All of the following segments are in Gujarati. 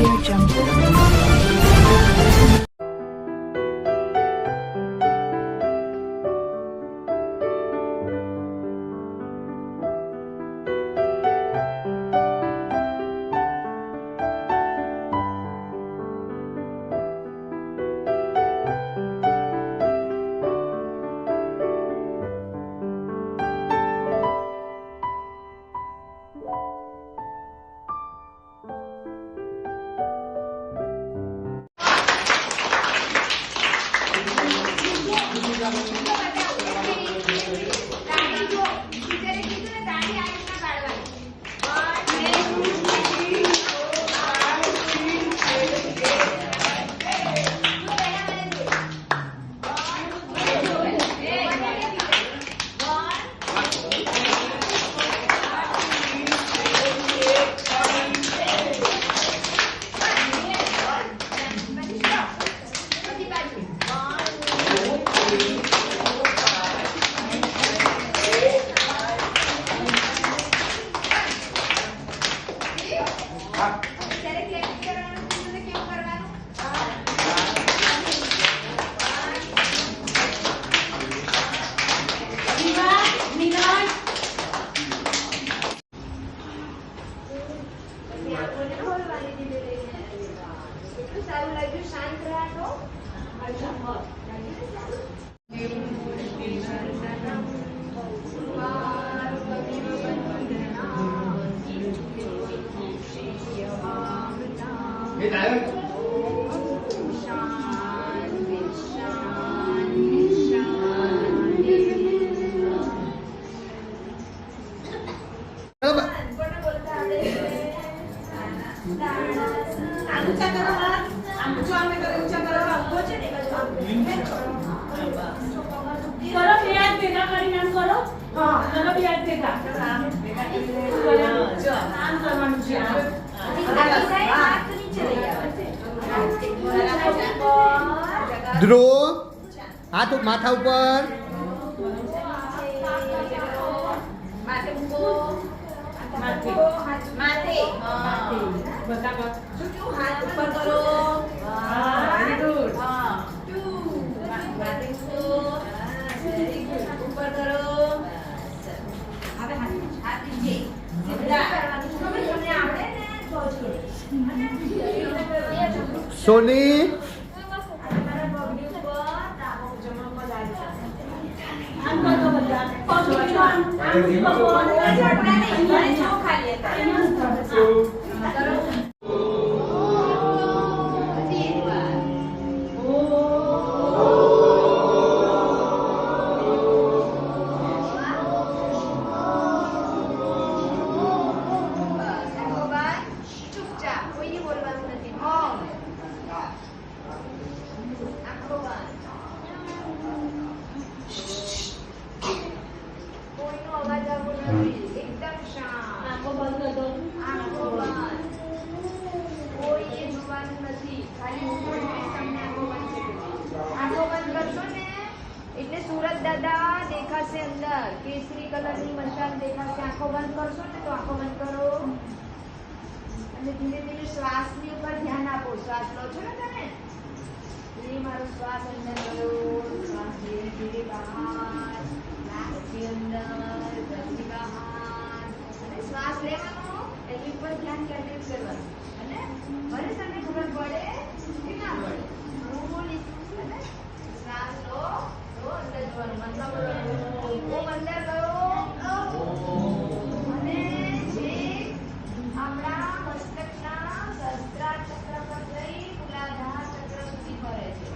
Audio Jungle. ધ્રુવ હાથ માથા ઉપર સોની એટલે સુરત દાદા દેખાશે અંદર કેસરી કલરની મશાલ દેખાશે આંખો બંધ કરશો ને તો આંખો બંધ કરો અને ધીરે ધીરે શ્વાસની ઉપર ધ્યાન આપો શ્વાસ લો છો ને તમે એ મારો શ્વાસ અંદર ગયો શ્વાસ ધીરે ધીરે બહાર નાકથી અંદર ઘરથી બહાર અને શ્વાસ લેવાનો એની ઉપર ધ્યાન કેન્દ્રિત કરવાનું અને ભલે તમને ખબર પડે કે ના પડે અને શ્વાસ લો અંદર જવાનું મતલબ અંદર ગયો અને જે આપણા મસ્તકના સહસ્ત્રાર ચક્ર પર જઈ મૂલાધાર ચક્ર સુધી ફરે છે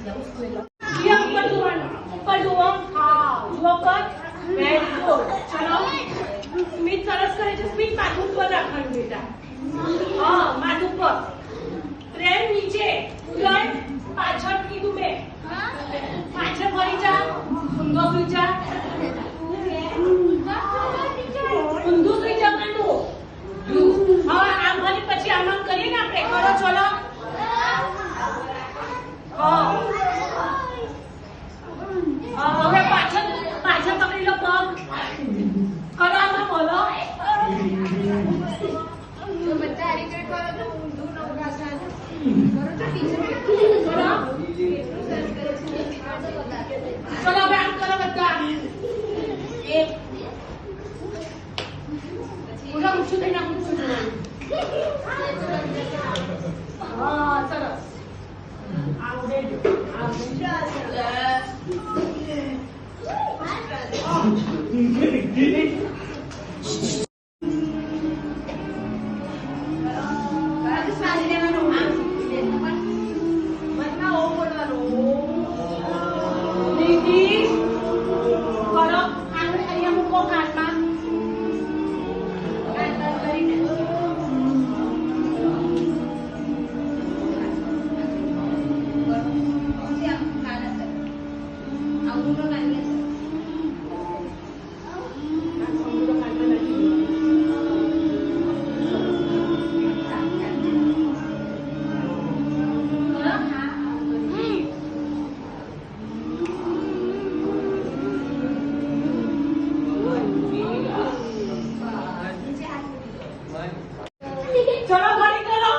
Yang kedua, हाँ जुआ कर वेरी गुड चलो स्मित सरस करे છે સ્મિત માથું પર રાખવાનું બેટા હા માથું પર પ્રેમ નીચે ઉલટ પાછળ કીધું મેં પાછળ ફરી જા ઊંધો સુઈ જા ઊંધું સુઈ જવાનું હા આમ ફરી પછી આમ આમ કરીએ ને આપણે કરો ચલો હા હવે પાછળ પકડી લો પગ કરો આમાં બોલો જો બધા રિપીટ કરો તો ઊંધું નવરાશન કરો તો ટીચર ચલો ચલો હવે આમ કરો બધા એક પૂરા ઊંચું થઈ નાખું હા સરસ આવડે ચલો ફરી કરો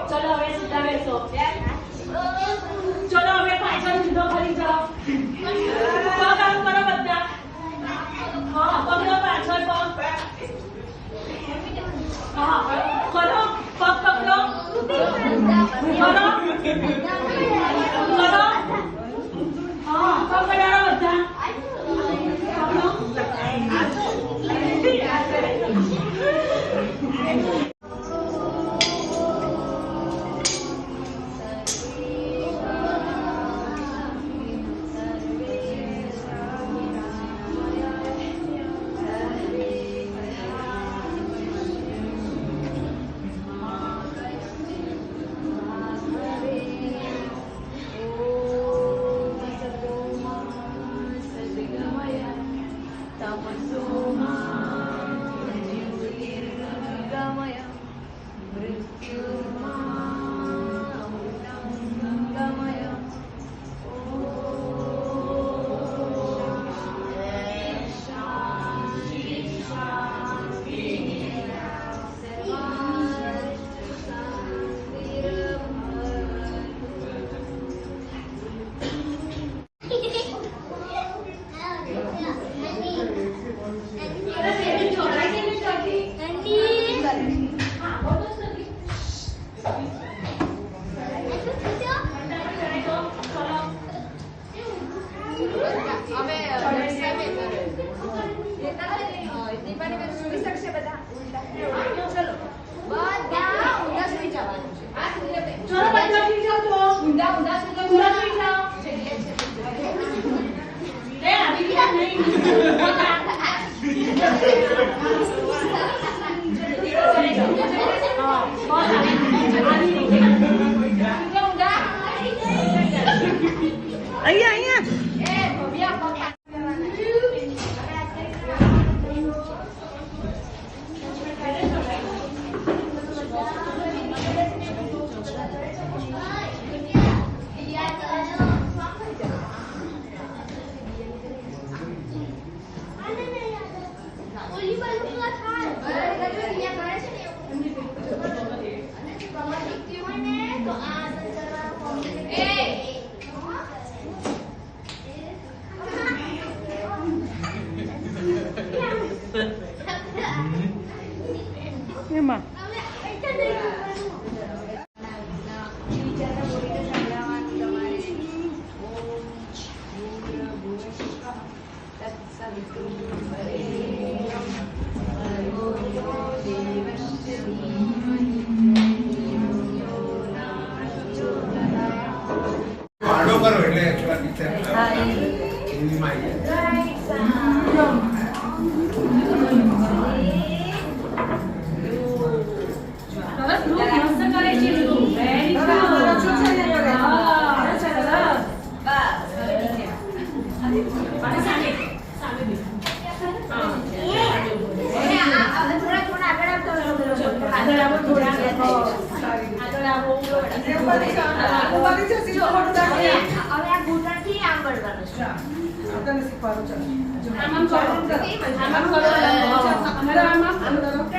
ચલો હવે સીધા બેસો ચલો હવે પાછળ સીધો ફરી જાઓ પગ આમ કરો બધા હા પકડો પાછળ પગ हाँ करो पग पकड़ो करो करो हाँ पकड़ो बच्चा એમાં બીજાના બોલીને સંભળાવવાનું તમારે જોડે એકલા ટીચર હા, હિન્દીમાં આવી જાય. Right side. સરસ લુક મસ્ત કરે છે લુક વેરી ગુડ હા સરસ અને સામે સામે બી હા થોડા આગળ આવતો આગળ આવો થોડા આગળ આવો હવે આ ઘૂંટણથી આમ વળવાનું છે. આમ કરો આમ કરો આમ કરો